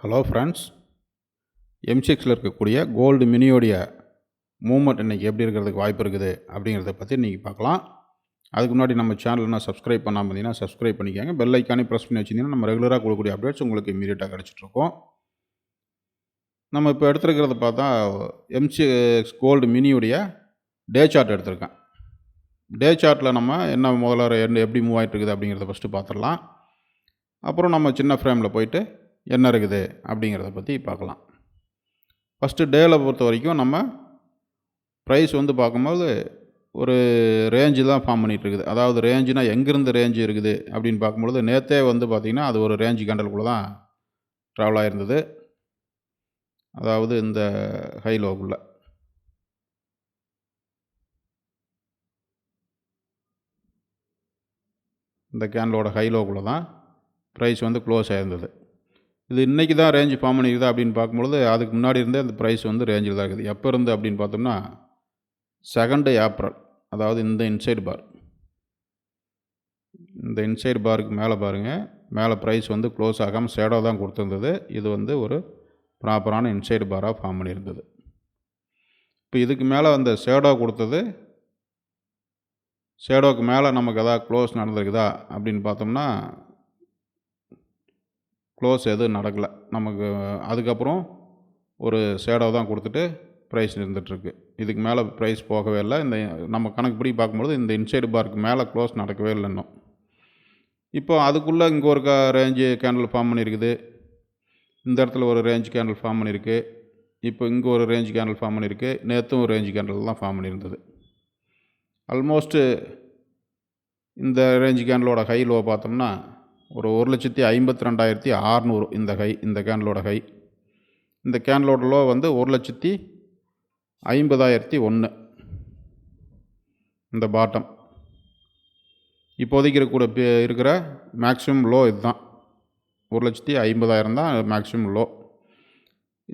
Hello friends, M6ல் இருக்கக்கூடிய gold மினியோடைய movement இன்றைக்கி எப்படி இருக்கிறதுக்கு வாய்ப்பு இருக்குது அப்படிங்கிறத பற்றி இன்றைக்கி பார்க்கலாம். அதுக்கு முன்னாடி நம்ம சேனலில் சப்ஸ்கிரைப் பண்ணாமல் இருந்தீங்கன்னா சப்ஸ்கிரைப் பண்ணிக்கோங்க. பெல் ஐக்கானே ப்ரெஸ் பண்ணி வச்சிங்கன்னா நம்ம ரெகுலராக கொடுக்கக்கூடிய அப்டேட்ஸ் உங்களுக்கு இமீடியட்டாக கிடச்சிட்ருக்கோம். நம்ம இப்போ எடுத்துருக்கிறது பார்த்தா M6 கோல்டு மினியோடைய டே சார்ட் எடுத்திருக்கேன். டே சார்ட்டில் நம்ம என்ன முதல்ல எப்படி மூவ் ஆகிட்டு இருக்குது அப்படிங்கிறத ஃபஸ்ட்டு பார்த்துடலாம். அப்புறம் நம்ம சின்ன ஃப்ரேமில் போயிட்டு என்ன இருக்குது அப்படிங்கிறத பற்றி பார்க்கலாம். ஃபஸ்ட்டு டேயில் பொறுத்த வரைக்கும் நம்ம ப்ரைஸ் பார்க்கும்போது ஒரு ரேஞ்சு தான் ஃபார்ம் பண்ணிகிட்ருக்குது. அதாவது ரேஞ்சுனா எங்கேருந்து ரேஞ்சு இருக்குது அப்படின்னு பார்க்கும்பொழுது நேற்றே பார்த்திங்கன்னா அது ஒரு ரேஞ்சு கேண்டலுக்குள்ளே தான் ட்ராவல் ஆகிருந்தது. அதாவது இந்த ஹை லோக்குள்ளே இந்த கேண்டலோட ஹை லோக்குள்ளே தான் ப்ரைஸ் க்ளோஸ் ஆகிருந்தது. இது இன்றைக்கி தான் ரேஞ்சு ஃபார்ம் பண்ணிக்குதா அப்படின்னு பார்க்கும்பொழுது அதுக்கு முன்னாடி இருந்தே அந்த ப்ரைஸ் ரேஞ்சில் தான் இருக்குது. எப்போ இருந்து அப்படின்னு பார்த்தோம்னா 2 ஏப்ரல், அதாவது இந்த இன்சைடு பார், இந்த இன்சைடு பாருக்கு மேலே பாருங்கள், மேலே ப்ரைஸ் க்ளோஸ் ஆகாமல் ஷேடோ தான் கொடுத்துருந்தது. இது ஒரு ப்ராப்பரான இன்சைடு பாராக ஃபார்ம் பண்ணியிருந்தது. இப்போ இதுக்கு மேலே அந்த ஷேடோ கொடுத்தது, ஷேடோவுக்கு மேலே நமக்கு எதாவது க்ளோஸ் நடந்திருக்குதா அப்படின்னு பார்த்தோம்னா க்ளோஸ் எதுவும் நடக்கலை நமக்கு. அதுக்கப்புறம் ஒரு ஷேடோ தான் கொடுத்துட்டு ப்ரைஸ் இருந்துகிட்ருக்கு. இதுக்கு மேலே ப்ரைஸ் போகவே இல்லை. இந்த நம்ம கணக்குப்படி பார்க்கும்போது இந்த இன்சைடு பாருக்கு மேலே க்ளோஸ் நடக்கவே இல்லை இன்னும். இப்போ அதுக்குள்ளே இங்கே ஒரு ரேஞ்சு கேண்டில் ஃபார்ம் பண்ணியிருக்குது. இந்த இடத்துல ஒரு ரேஞ்ச் கேண்டில் ஃபார்ம் பண்ணியிருக்கு. இப்போ இங்கே ஒரு ரேஞ்ச் கேண்டில் ஃபார்ம் பண்ணியிருக்கு. நேற்றும் ஒரு ரேஞ்ச் கேண்டில் தான் ஃபார்ம் பண்ணியிருந்தது. ஆல்மோஸ்ட்டு இந்த ரேஞ்ச் கேண்டலோட ஹை லோ பார்த்தோம்னா ஒரு 1,52,600 இந்த ஹை, இந்த கேண்டலோட ஹை. இந்த கேண்டலோட லோ 1,50,001 இந்த பாட்டம். இப்போதைக்கு இருக்கிற மேக்ஸிமம் லோ இதுதான். 1,50,000 தான் மேக்ஸிமம் லோ.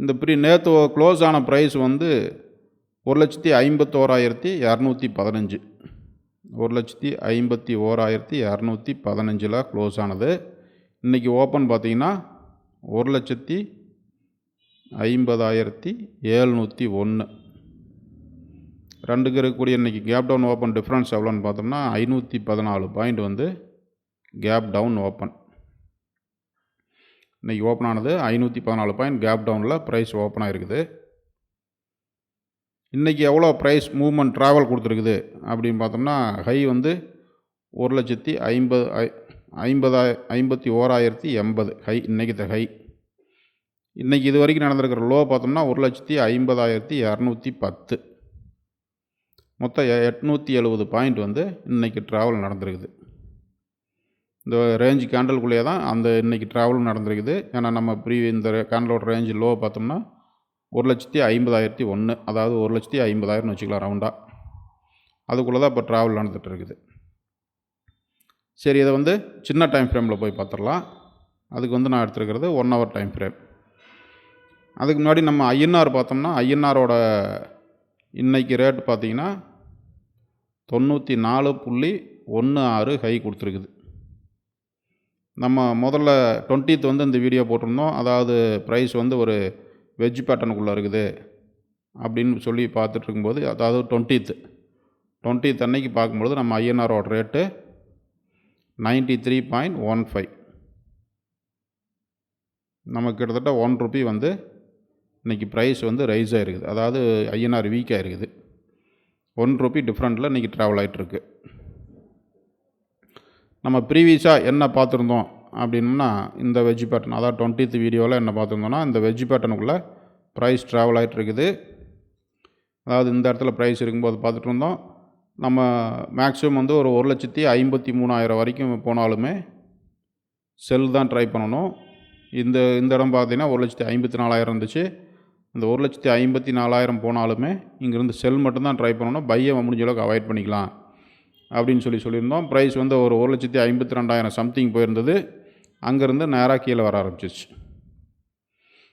இந்த நேற்று க்ளோஸ் ஆன ப்ரைஸ் 1,51,215 1,51,215 க்ளோஸ் ஆனது. இன்றைக்கி ஓப்பன் பார்த்திங்கன்னா 1,50,701. ரெண்டுக்கு இருக்கக்கூடிய இன்றைக்கி கேப் டவுன் ஓப்பன் டிஃப்ரென்ஸ் எவ்வளோன்னு பார்த்தோம்னா 514 பாயிண்ட் கேப் டவுன் ஓப்பன். இன்றைக்கி ஓப்பன் ஆனது 514 பாயிண்ட் கேப் டவுனில் ப்ரைஸ் ஓப்பன் ஆகிருக்குது. இன்றைக்கி எவ்வளோ ப்ரைஸ் மூவ்மெண்ட் ட்ராவல் கொடுத்துருக்குது அப்படின்னு பார்த்தோம்னா ஹை 1,51,080 ஹை இன்றைக்கி ஹை. இன்றைக்கி இது வரைக்கும் நடந்திருக்கிற லோ பார்த்தோம்னா 1,50,210. மொத்தம் 870 பாயிண்ட் இன்றைக்கி ட்ராவல் நடந்திருக்குது. இந்த ரேஞ்ச் கேண்டலுக்குள்ளேயே தான் அந்த இன்றைக்கி ட்ராவலும் நடந்திருக்குது. ஏன்னா நம்ம இந்த கேண்டலோட ரேஞ்சு லோ பார்த்தோம்னா 1,50,001, அதாவது 1,50,000 வச்சுக்கலாம் ரவுண்டாக. அதுக்குள்ளே தான் இப்போ ட்ராவல் நடந்துகிட்டு இருக்குது. சரி, இதை சின்ன டைம் ஃப்ரேமில் போய் பார்த்துடலாம். அதுக்கு நான் எடுத்துருக்கிறது 1 ஹவர் டைம் ஃப்ரேம். அதுக்கு முன்னாடி நம்ம INR பார்த்தோம்னா INRோட இன்றைக்கி ரேட் பார்த்திங்கன்னா 94.16 ஹை கொடுத்துருக்குது. நம்ம முதல்ல 20th இந்த வீடியோ போட்டிருந்தோம். அதாவது ப்ரைஸ் ஒரு வெஜ் பேட்டர்னுக்குள்ளே இருக்குது அப்படின்னு சொல்லி பார்த்துட்டு இருக்கும்போது, அதாவது 20th அன்னைக்கு பார்க்கும்பொழுது நம்ம INRோட ரேட்டு 93.15. நமக்கு கிட்டத்தட்ட 1 ரூபி இன்றைக்கி ப்ரைஸ் ரைஸ் ஆகிருக்குது. அதாவது INR வீக் ஆகிருக்குது. 1 ரூபி டிஃப்ரெண்ட்டில் இன்றைக்கி ட்ராவல் ஆகிட்டுருக்கு. நம்ம ப்ரீவியஸாக என்ன பார்த்துருந்தோம் அப்படின்னா இந்த வெஜ் பேட்டர்ன், அதாவது 20th வீடியோவில் என்ன பார்த்துருந்தோம்னா இந்த வெஜ் பேட்டர்னுக்குள்ளே ப்ரைஸ் ட்ராவல் ஆகிட்டு இருக்குது. அதாவது இந்த இடத்துல ப்ரைஸ் இருக்கும்போது பார்த்துட்டு இருந்தோம். நம்ம மேக்ஸிமம் ஒரு 1,53,000 வரைக்கும் போனாலுமே செல் தான் ட்ரை பண்ணணும். இந்த இடம் பார்த்திங்கன்னா 1,54,000 இருந்துச்சு. இந்த 1,54,000 போனாலுமே இங்கேருந்து செல் மட்டும்தான் ட்ரை பண்ணணும். பையை முடிஞ்ச அளவுக்கு அவாய்ட் பண்ணிக்கலாம் அப்படின்னு சொல்லியிருந்தோம். ப்ரைஸ் ஒரு 1,52,000 சம்திங் போயிருந்தது. அங்கேருந்து நேராக கீழே வர ஆரம்பிச்சிச்சு.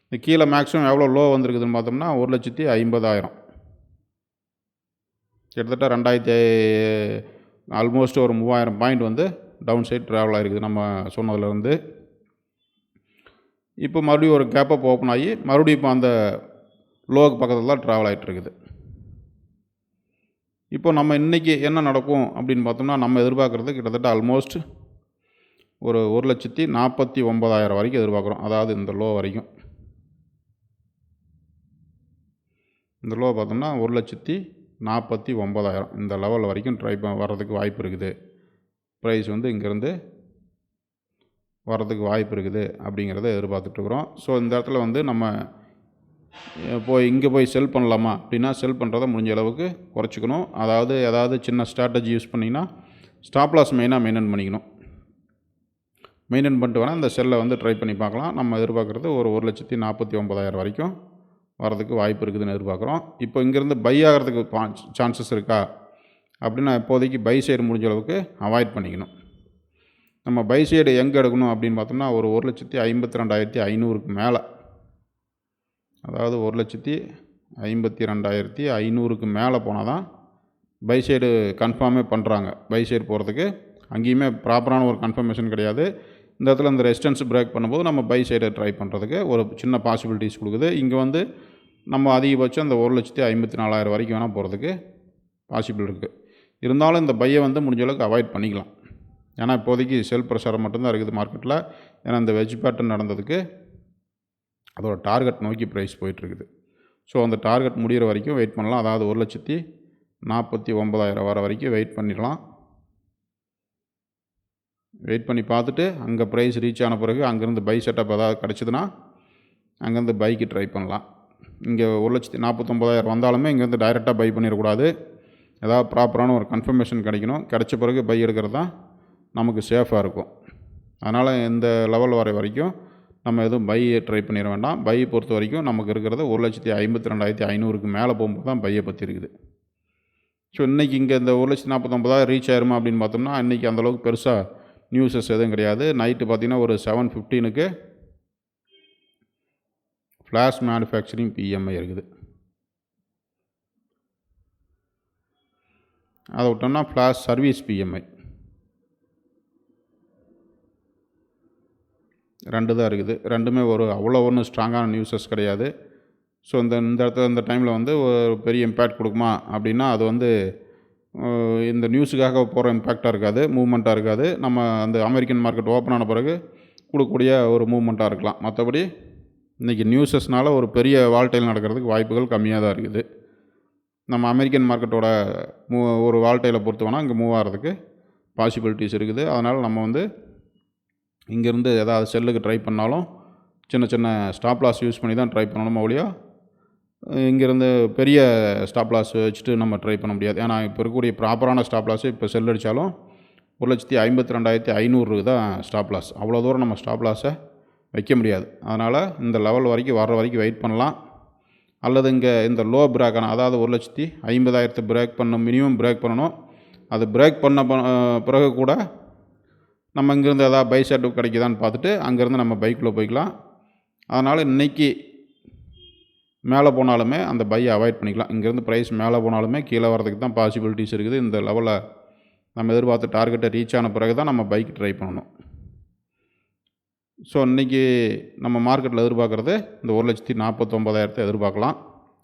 இந்த கீழே மேக்ஸிமம் எவ்வளோ லோ வந்திருக்குதுன்னு பார்த்தோம்னா 1,50,000. கிட்டத்தட்ட 2000 ஆல்மோஸ்ட் ஒரு 3000 பாயிண்ட் டவுன் சைட் ட்ராவல் ஆகிருக்குது நம்ம சொன்னதுலேருந்து. இப்போ மறுபடியும் ஒரு கேப் அப் ஓப்பன் ஆகி மறுபடியும் இப்போ அந்த லோவுக்கு பக்கத்தில் தான் ட்ராவல் ஆகிட்டுருக்குது. இப்போ நம்ம இன்றைக்கி என்ன நடக்கும் அப்படின்னு பார்த்தோம்னா, நம்ம எதிர்பார்க்குறது கிட்டத்தட்ட ஆல்மோஸ்ட் ஒரு 1,49,000 வரைக்கும் எதிர்பார்க்குறோம். அதாவது இந்த லோ வரைக்கும். இந்த லோ பார்த்தோம்னா 1,49,000 இந்த லெவல் வரைக்கும் வர்றதுக்கு வாய்ப்பு இருக்குது. ப்ரைஸ் வந்து இங்கேருந்து வர்றதுக்கு வாய்ப்பு இருக்குது அப்படிங்கிறத எதிர்பார்த்துட்ருக்குறோம். ஸோ இந்த இடத்துல வந்து நம்ம இங்கே போய் செல் பண்ணலாமா அப்படின்னா, செல் பண்ணுறத முடிஞ்ச அளவுக்கு குறைச்சிக்கணும். ஏதாவது சின்ன ஸ்ட்ராட்டஜி யூஸ் பண்ணிங்கன்னா ஸ்டாப் லாஸ் மெயினாக மெயின்டைன் பண்ணிக்கணும். மெயின்டைன் பண்ணிட்டு வேணால் இந்த செல்லை வந்து ட்ரை பண்ணி பார்க்கலாம். நம்ம எதிர்பார்க்குறது ஒரு 1,49,000 வரைக்கும் வரதுக்கு வாய்ப்பு இருக்குதுன்னு எதிர்பார்க்குறோம். இப்போ இங்கேருந்து பை ஆகிறதுக்கு சான்சஸ் இருக்கா அப்படின்னா, இப்போதைக்கு பை சைடு முடிஞ்ச அளவுக்கு அவாய்ட் பண்ணிக்கணும். நம்ம பை சைடு எங்கே எடுக்கணும் அப்படின்னு பார்த்தோம்னா, ஒரு 1,52,500க்கு மேலே, அதாவது 1,52,500க்கு மேலே போனால் தான் பை சைடு கன்ஃபார்மே பண்ணுறாங்க. பை சைடு போகிறதுக்கு அங்கேயுமே ப்ராப்பரான ஒரு கன்ஃபர்மேஷன் கிடையாது. இந்த இடத்துல இந்த ரெசிஸ்டன்ஸ் பிரேக் பண்ணும்போது நம்ம பை சைடை ட்ரை பண்ணுறதுக்கு ஒரு சின்ன பாசிபிலிட்டிஸ் கொடுக்குது. இங்கே வந்து நம்ம அதிகபட்சம் இந்த 1,54,000 வரைக்கும் வேணால் போகிறதுக்கு பாசிபிள் இருக்குது. இருந்தாலும் இந்த பையை வந்து முடிஞ்ச அளவுக்கு அவாய்ட் பண்ணிக்கலாம். ஏன்னா இப்போதைக்கு செல் ப்ரெஷர் மட்டும்தான் இருக்குது மார்க்கெட்டில். ஏன்னா இந்த வெஜ் பேட்டர்ன் நடந்ததுக்கு அதோட டார்கெட் நோக்கி ப்ரைஸ் போயிட்டுருக்குது. ஸோ அந்த டார்கெட் முடிகிற வரைக்கும் வெயிட் பண்ணலாம். அதாவது 1,49,000 வர வரைக்கும் வெயிட் பண்ணிடலாம். வெயிட் பண்ணி பார்த்துட்டு அங்கே ப்ரைஸ் ரீச் ஆன பிறகு அங்கேருந்து பை செட்டப் ஏதாவது கிடச்சிதுன்னா அங்கேருந்து பைக்கு ட்ரை பண்ணலாம். இங்கே 1,49,000 வந்தாலுமே இங்கேருந்து டைரெக்டாக பை பண்ணிடக்கூடாது. ஏதாவது ப்ராப்பரான ஒரு கன்ஃபர்மேஷன் கிடைக்கணும். கிடைச்ச பிறகு பை எடுக்கிறது தான் நமக்கு சேஃபாக இருக்கும். அதனால் இந்த லெவல் வர வரைக்கும் நம்ம எதுவும் பையை ட்ரை பண்ணிட வேண்டாம். பையை பொறுத்த வரைக்கும் நமக்கு இருக்கிறது 1,52,500க்கு மேலே போகும்போது தான் பையை பற்றி இருக்குது. ஸோ இன்றைக்கி இங்கே இந்த 1,49,000 ரீச் ஆயிருமா அப்படின்னு பார்த்தோம்னா, இன்றைக்கி அந்தளவுக்கு பெருசாக நியூஸஸ் எதுவும் கிடையாது. நைட்டு பார்த்திங்கன்னா ஒரு 7:15க்கு ஃப்ளாஷ் மேனுஃபேக்சரிங் பிஎம்ஐ இருக்குது. அதை விட்டோம்னா ஃப்ளாஷ் சர்வீஸ் பிஎம்ஐ 2 தான் இருக்குது. ரெண்டுமே அவ்வளோ ஒன்றும் ஸ்ட்ராங்கான நியூஸஸ் கிடையாது. ஸோ இந்த இடத்துல இந்த டைமில் வந்து ஒரு பெரிய இம்பேக்ட் கொடுக்குமா அப்படின்னா, அது வந்து இந்த நியூஸுக்காக போகிற இம்பேக்டாக இருக்காது, மூவ்மெண்ட்டாக இருக்காது. நம்ம அந்த அமெரிக்கன் மார்க்கெட் ஓப்பன் ஆன பிறகு கொடுக்கக்கூடிய ஒரு மூவ்மெண்ட்டாக இருக்கலாம். மற்றபடி இன்றைக்கி நியூஸஸ்னால் ஒரு பெரிய வால்டைல் நடக்கிறதுக்கு வாய்ப்புகள் கம்மியாக தான் இருக்குது. நம்ம அமெரிக்கன் மார்க்கெட்டோட ஒரு வால்டைலை பொறுத்து வேணால் இங்கே மூவ் ஆகிறதுக்கு பாசிபிலிட்டிஸ் இருக்குது. அதனால் நம்ம வந்து இங்கேருந்து ஏதாவது செல்லுக்கு ட்ரை பண்ணாலும் சின்ன சின்ன ஸ்டாப் லாஸ் யூஸ் பண்ணி தான் ட்ரை பண்ணணும் ஒழிய இங்கேருந்து பெரிய ஸ்டாப் லாஸ் வச்சுட்டு நம்ம ட்ரை பண்ண முடியாது. ஏன்னா இப்போ இருக்கக்கூடிய ப்ராப்பரான ஸ்டாப் லாஸு இப்போ செல் அடித்தாலும் 1,52,500 தான் ஸ்டாப் லாஸ். அவ்வளோ தூரம் நம்ம ஸ்டாப் லாஸை வைக்க முடியாது. அதனால் இந்த லெவல் வரைக்கும் வர்ற வரைக்கும் வெயிட் பண்ணலாம். அல்லது இங்கே இந்த லோ பிரேக் ஆனால், அதாவது 1,50,000 பிரேக் பண்ணணும், மினிமம் பிரேக் பண்ணணும். அது பிரேக் பண்ண பிறகு கூட நம்ம இங்கேருந்து எதாவது பை செட்டப் கிடைக்குதான்னு பார்த்துட்டு அங்கேருந்து நம்ம பைக்குள்ளே போய்க்கலாம். அதனால் இன்றைக்கி மேலே போனாலுமே அந்த பையை அவாய்ட் பண்ணிக்கலாம். இங்கேருந்து ப்ரைஸ் மேலே போனாலுமே கீழே வரதுக்கு தான் பாசிபிலிட்டிஸ் இருக்குது. இந்த லெவலில் நம்ம எதிர்பார்த்த டார்கெட்டை ரீச் ஆன பிறகு தான் நம்ம பைக் ட்ரை பண்ணணும். ஸோ இன்றைக்கி நம்ம மார்க்கெட்டில் எதிர்பார்க்குறது இந்த 1,49,000 எதிர்பார்க்கலாம்.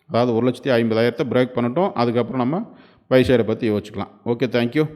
அதாவது 1,50,000 பிரேக் பண்ணட்டும். அதுக்கப்புறம் நம்ம பை சைடை பற்றி யோசிச்சுக்கலாம். Okay, thank you.